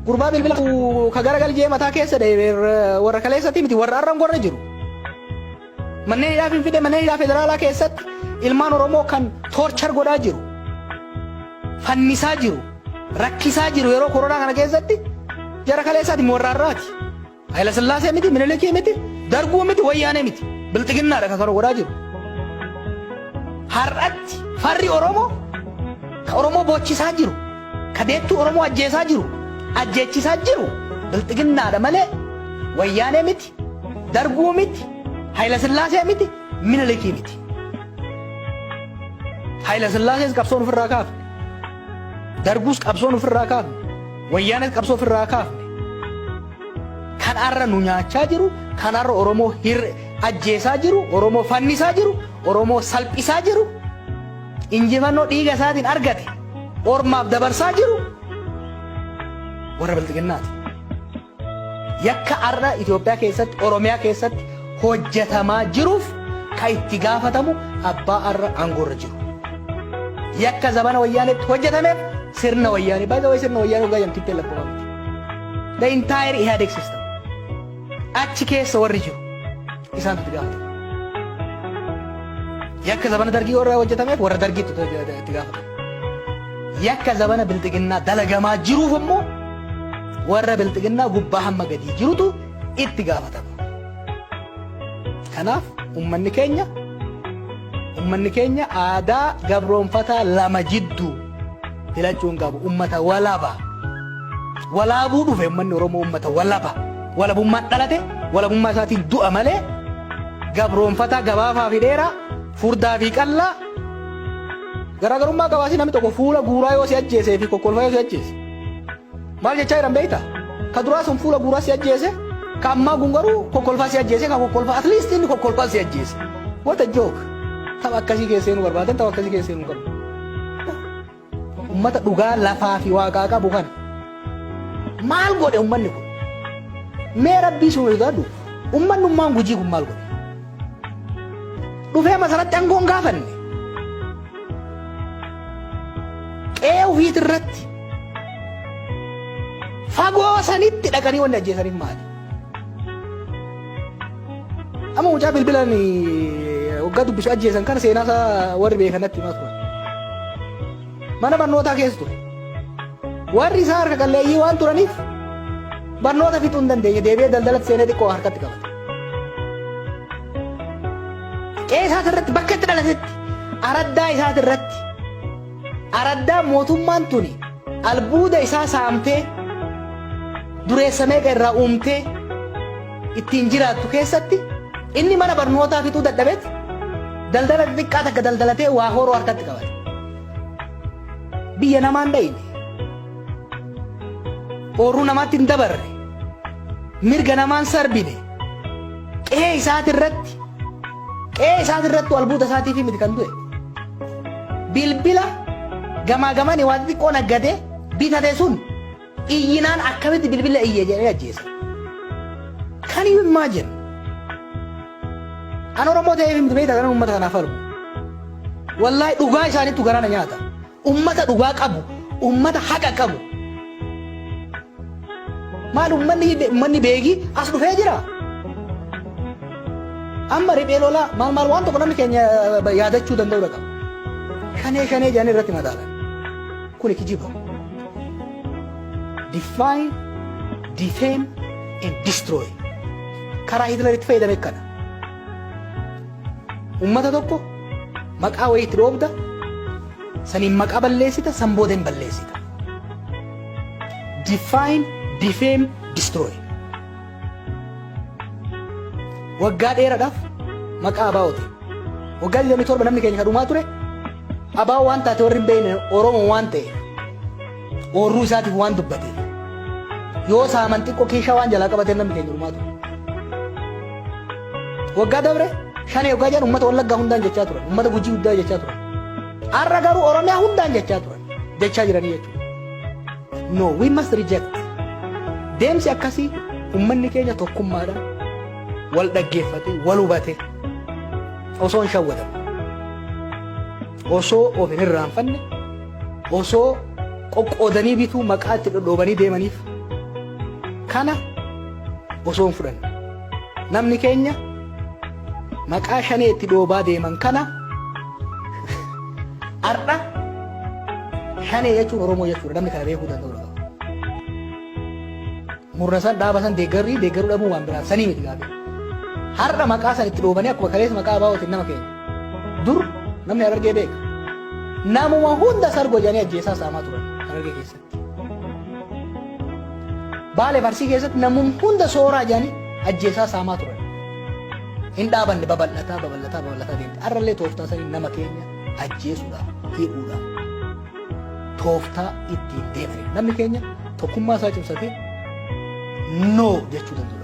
gurbaa bilbila ka garagal jee mataa keessa warra kaleessatti miti warra arran gorra jiru. Manneen hidhaa Finfinnee manneen hidhaa federaalaa keessatti ilmaan Oromoo kan toorchar godhaa jiru. Fannisaa jiru. Rakkisaa jiru yeroo koronaa kana keessatti jara kaleessaati warra arraati. Hayila Sillaasee miti, Minilikii miti, Darguu miti, Wayyaanee miti. Bilxiginnaadha kan godhaa jiru. Har'atti farri Oromoo ka Oromoo boochisaa jiru. Ka deettuu Oromoo ajjeesaa jiru. Ajjeechisaa jiru. Bilxiginnaadha malee Wayyaanee miti, Darguu miti, Hayila Sillaasee miti, Minilikii miti. Hayila Sillaasees qabsoon ofirraa kaafne. Darguus qabsoon ofirraa kaafne. Wayyaanees qabsoo ofirraa kaafne. Kan arra nu nyaachaa jiru, kan arra Oromoo ajjeesaa jiru, Oromoo fannisaa jiru, Oromoo salphisaa jiru, injifannoo dhiiga isaatiin argate ormaaf dabarsaa jiru warra bilxiginnaati. Yakka arra Itoophiyaa keessatti, Oromiyaa keessatti hojjetamaa jiruuf kan itti gaafatamu abbaa arra aangoorra jiru. Yakka zabana Wayyaaneetti hojjetameef sirna Wayyaanee, by the way sirna Wayyaanee waggaa jamtiitti lakkoofamti. The entire Ihadeg system. Achi keessa warri jiru isaan itti gaafatamu. Yakka zabana Dargii warra hojjetameef warra Dargiitti itti gaafatamu. Yakka zabana bilxiginnaa dalagamaa jiruuf immoo warra bilxiginnaa gubbaa hamma gadii jirutu itti gaafatama. Kanaaf ummanni keenya aadaa gabroonfataa lama jidduu filachuun qabu. Ummata walaba. Walaabuu dhufe ummanni Oromoo ummata walaba. Walabummaan dhalate walabummaa isaatiin du'a malee gabroonfataa gabaafaa fi dheeraa furdaa fi qallaa garaagarummaa qabaasi namni tokko fuula guuraa yoo si ajjeesee fi kokkolfaa yoo si ajjeese maal jechaa jiran beektaa? Ka duraa sun fuula guuraa si ajjeese ka ammaa kun garuu kokkolfaa si ajjeese ka kokkolfaa at least inni kokkolfaa si ajjeese. What a joke. Tapha akkasii keessee nu barbaadan tapha akkasii keessee nu qabu. Ummata dhugaa lafaa fi waaqaa qabu kana maal godhe ummanni kun? Mee rabbii sun ilaadu ummannummaan Gujii kun maal godhe? Dhufee masaratti aangoon gaafanne qe'ee ofiit irratti fagoo sanitti dhaqanii wanni ajjeesaniif maali? Amma mucaa bilbilaan waggaa dubbisu ajjeesan kana seenaa isaa warri beekanatti himaa turan. Mana barnootaa keessa ture. Warri isaa harka qalleeyyii waan turaniif barnoota fixuu hin dandeenye deebi'ee daldalatti seenee xiqqoo harkatti qabate. Qe'ee isaati irratti bakka itti dhalatetti araddaa isaati irratti araddaa mootummaan tuni albuuda isaa saamtee dureessa meeqa irraa uumtee ittiin jiraattu keessatti inni mana barnootaa fixuu dadhabetti daldala xiqqaa takka daldalatee waa horoo harkatti qabate. Biyya namaan dhayine. Oorruu namaatti hin dabarre. Mirga namaan sarbine. Qe'ee isaati irratti albuuda isaatii fi miti kan du'e. Bilbila gamaa gamani waan xiqqoo naggadee bitate sun iyyinaan akkamitti bilbila iyyee jedhee ajjeesa. Can you imagine? An Oromoo ta'eef miti beektaa kan uummata kanaaf argu. Wallaahi dhugaa isaaniitu garana nyaata. Ummata dhugaa qabu, ummata haqa qabu. Maal ummanni beekii as dhufee jira. Amma riphee lolaa maal waan tokko namni keenya yaadachuu danda'udha qaba. Shanee jedhanii irratti madaalan. Kuni kijiba. Define, defame and destroy. Karaa Hitleritti fayyadame kana. Ummata tokko maqaa wayiitti dhoobda. Saniin maqaa balleessita, san booda hin balleessita. Define, defame, destroy. Waggaa dheeraadhaaf maqaa abaa'ooti. Waggaa 27 namni keenya kadhumaa ture. Abaa'oo waan taate warri hin beekne Oromoo waan ta'e oorruu isaatiif waan dubbate. Yoo saaman xiqqoo keeshaa waan jalaa qabatee namni keenya dhumaa ture. Waggaa dabre shanee waggaa jedhan uummata Wallaggaa hundaan jechaa turan. Uummata Gujii hundaa jechaa turan. Har'a garuu Oromiyaa hundaan jechaa turan. Jechaa jiranii jechuudha. No, we must reject. Deemsi akkasii uummanni keenya tokkummaadhaan wal dhaggeeffate, wal hubate osoo hin shawwatamu. Osoo of hin irraanfanne, osoo qoqqoodanii bituu maqaa itti dhodhoobanii deemaniif kana osoo hin fudhanne namni keenya maqaa shanee itti dhoobaa deeman kana har'a shanee jechuun Oromoo jechuudha namni kana beekuu danda'u qaba. Murna san dhaaba san deeggaruu dhabuu waan biraa sanii miti gaafa. Har'a maqaa san itti dhoobanii akkuma kaleessa maqaa baa'ootiin nama keenya. Dur namni Harargee beeka. Namuma hunda sargoo jedhanii ajjeesaa saamaa turan Harargee keessatti. Baalee Arsii keessatti namuma hunda sooraa jedhanii ajjeesaa saamaa turan. Hin dhaabanne babal'ataa deemte. Har'allee tooftaa sanii nama keenya ajjeesuudhaaf hidhuudhaaf tooftaa ittiin deemanii namni keenya tokkummaa isaa cimsatee noo jechuu danda'u.